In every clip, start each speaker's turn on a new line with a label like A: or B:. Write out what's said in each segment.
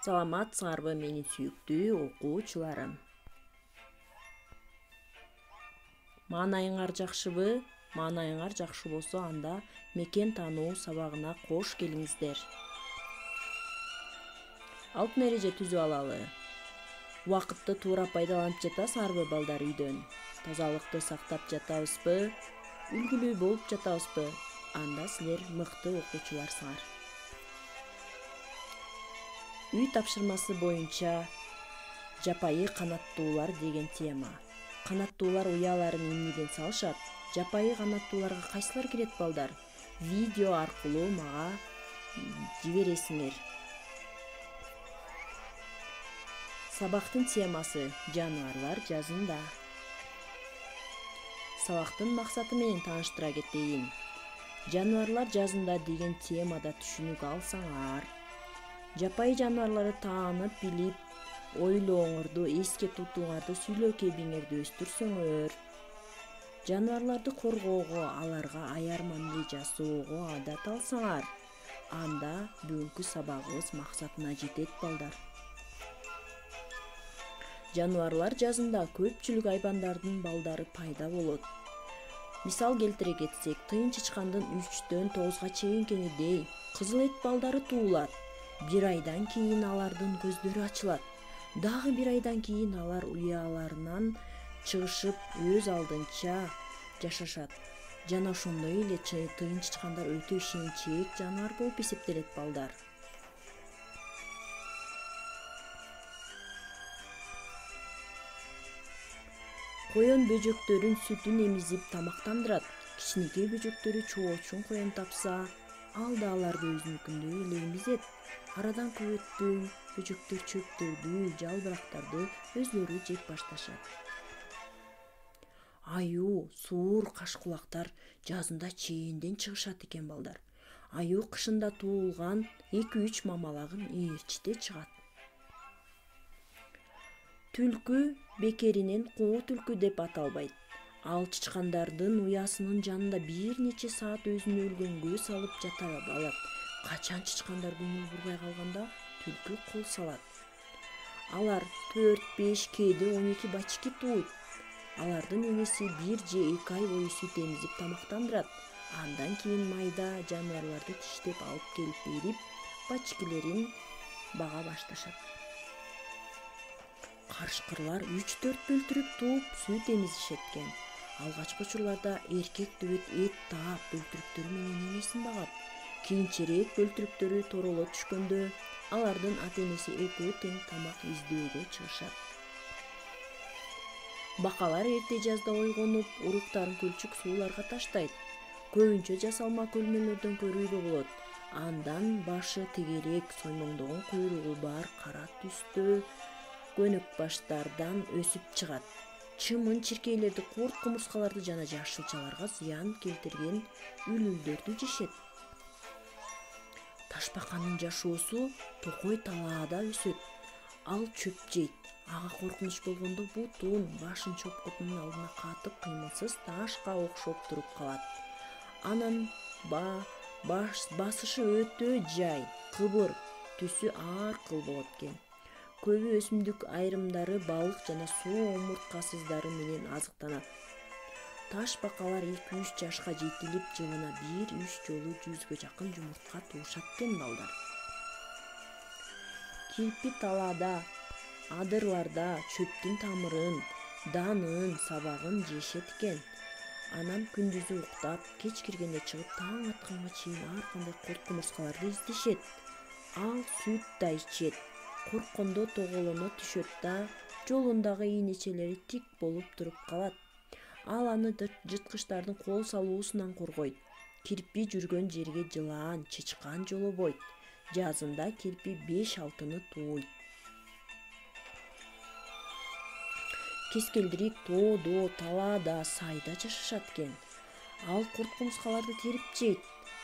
A: Саламатсыңарбы менин сүйүктүү окуучуларым. Маанайыңар жакшыбы? Маанайыңар жакшы болсо, анда мекен таануу сабагына кош келиңиздер. Алтын эреже түзүп алалы. Убакытты туура пайдаланып жатасыңарбы балдар үйдөн? Тазалыкты сактап жатабызбы? Үлгүлүү болуп жатабызбы? Анда силер мыкты окуучуларсыңар. Үй тапшырмасы боюнча жапайы канаттуулар деген тема. Канаттуулар уяларын эмнеден салышат? Жапайы канаттууларга кайсылар кирет балдар? Видео аркылуу мага жибересиңер. Сабактын темасы жаныбарлар жазында. Сабактын максаты менен тааныштыра кетейин. Жаныбарлар жазында деген темада түшүнүк алсаңар, жапайы жаныбарларды таанып билип, ойлооңорду, эске тутууңарды, сүйлөө кебиңерди өстүрсөңөр, жаныбарларды коргоого, аларга аяр мамиле жасоого адат алсаңар, анда бүгүнкү сабагыбыз максатына жетет балдар. Жаныбарлар жазында көпчүлүк айбандардын балдары пайда болот. Мисал келтире кетсек, тыйын чычкандын 3-төн 9-га чейинкенидей кызыл эт балдары туулат. Бир айдан кийин алардын көздөрү ачылат. Дагы бир айдан кийин алар уяларынан чыгышып, өз алдынча жашашат. Жана ошондой эле тыйын чычкандар өтө ишенчээк жаныбар болуп эсептелет балдар. Коен бөжөктөрүн сүтүн эмизип тамактандырат. Кичинекей бөжөктөрү чоочун коен тапса, ал да аларды өзүнүкүндөй эле эмизет. Арадан көп өтпөй бөжөктөр чөптөрдү, жалбырактарды өзлөрү жеп башташат. Аюу, суур, кашкулактар жазында чейинден чыгышат экен балдар. Аюу кышында туулган 2-3 мамалагын ээрчите чыгат. Түлкү бекеринен куу түлкү деп аталбайт. Ал чычкандардын уясынын жанында бир нече саат өзүн өлгөнгө салып жата алат. Качан чычкандар көңүл бурбай калганда түлкү кол салат. Алар 4-5, кээде 12 бачки тууйт. Алардын энеси 1 же 2 ай бою сүт эмизип тамактандырат. Андан кийин майда жаныбарларды тиштеп алып келип берип, бачкилерин бага башташат. Карышкырлар 3-4 бөлтүрүк тууп сүт эмизишет экен. Алгачкы учурларда эркек төбөт эт таап бөлтүрүктөрү менен энесин багат. Кийинчерээк бөлтүрүктөрү тороло түшкөндө алардын ата-энеси экөө тең тамак издөөгө чыгышат. Бакалар эрте жазда ойгонуп, уруктарын көлчүк сууларга таштайт. Көбүнчө жасалма көлмөлөрдөн көрүүгө болот. Андан башы тегерек, соймоңдогон куйругу бар кара түстө көнөк баштардан өсүп чыгат. Чымын, чиркейлерди, курт кумурскаларды жана жашылчаларга зыян келтирген үлүлдөрдү жешет. Ташбаканын жашоосу токой талаада өсөт. Ал чөп жейт. Ага коркунуч болгондо бутун, башын чопкотунун алдына катып, кыймылсыз ташка окшоп туруп калат. Анан басышы өтө жай, кыбыр, түсү ар кыл болот экен. Көбү өсүмдүк айрымдары балык жана суу омурткасыздары менен азыктанат. Ташбакалар 2-3 жашка жетилип, жылына 1-3 жолу 100гө жакын жумуртка туушат экен балдар. Кирпи талаада, адырларда чөптүн тамырын, данын, сабагын жешет экен. Анан күндүзү уктап, кеч киргенде чыгып, таң атканга чейин ар кандай курт кумурскаларды издешет. Ал сүт да ичет. Корккондо тоголоно түшөт да, жолундагы ийнечелери тик болуп туруп калат. Ал аны жырткычтардын кол салуусунан коргойт. Кирпи жүргөн жерге жылан, чычкан жолобойт. Жазында кирпи 5-6-ны тууйт. Кескелдирик тоодо, талаада, сайда жашашат экен. Ал курт кумурскаларды терип жейт.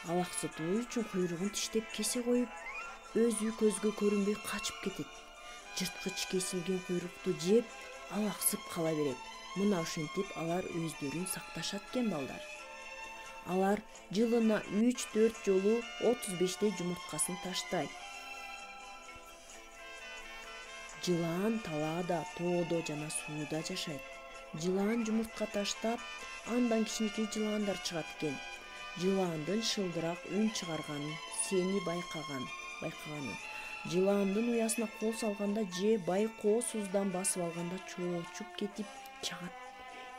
A: Алаксытуу үчүн куйругун тиштеп кесе коюп, өзү көзгө көрүнбөй качып кетет. Жырткыч кесилген куйрукту жеп, алаксып кала берет. Мына ошентип алар өздөрүн сакташат экен балдар. Алар жылына 3-4 жолу 35 жумурткасын таштайт. Жылан талаада, тоодо жана сууда жашайт. Жылан жумуртка таштап, андан кичинекей жылаандар чыгат экен. Жылаандын шылдырак үн чыгарганын сени байкаганын. Жылаандын уясына кол салганда же байкоосуздан басып алганда чоочуп кетип чыгат.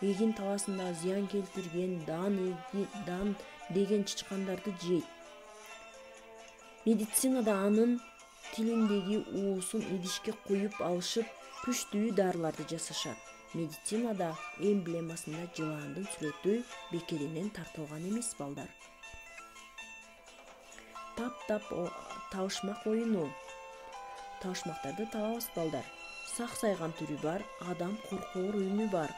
A: Эгин таласында зыян келтирген дан деген чычкандарды жейт. Медицинада анын тилиндеги уусун идишке куюп алышып, күчтүү дарыларды жасашат. Медицинада эмблемасында жылаандын сүрөтү бекеринен тартылган эмес балдар. Тап табышмак оюну. Табышмактарды табабыз балдар. Саксайган түрү бар, адам коркоор үнү бар.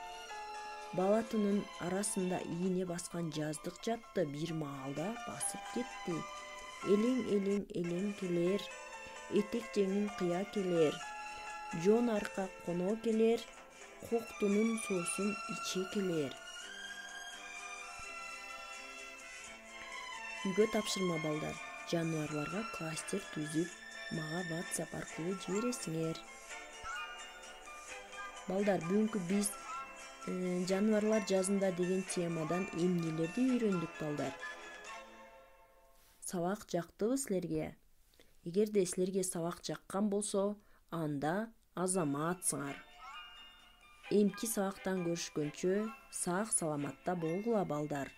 A: Балатынын арасында ийне баскан жаздык жатты, бир маалда басып кетти. Элең келер, этек жеңин кыя келер. Жон арка коно келер, коктунун суусун иче келер. Үйгө тапшырма балдар. Жаныбарларга кластер түзүп, мага WhatsApp аркылуу жибересиңер. Балдар, бүгүнкү биз жаныбарлар жазында деген темадан эмнелерди үйрөндүк балдар? Сабак жактыбы силерге? Эгерде силерге сабак жаккан болсо, анда азаматсыңар. Эмки сабактан көрүшкөнчө сак саламатта болгула балдар.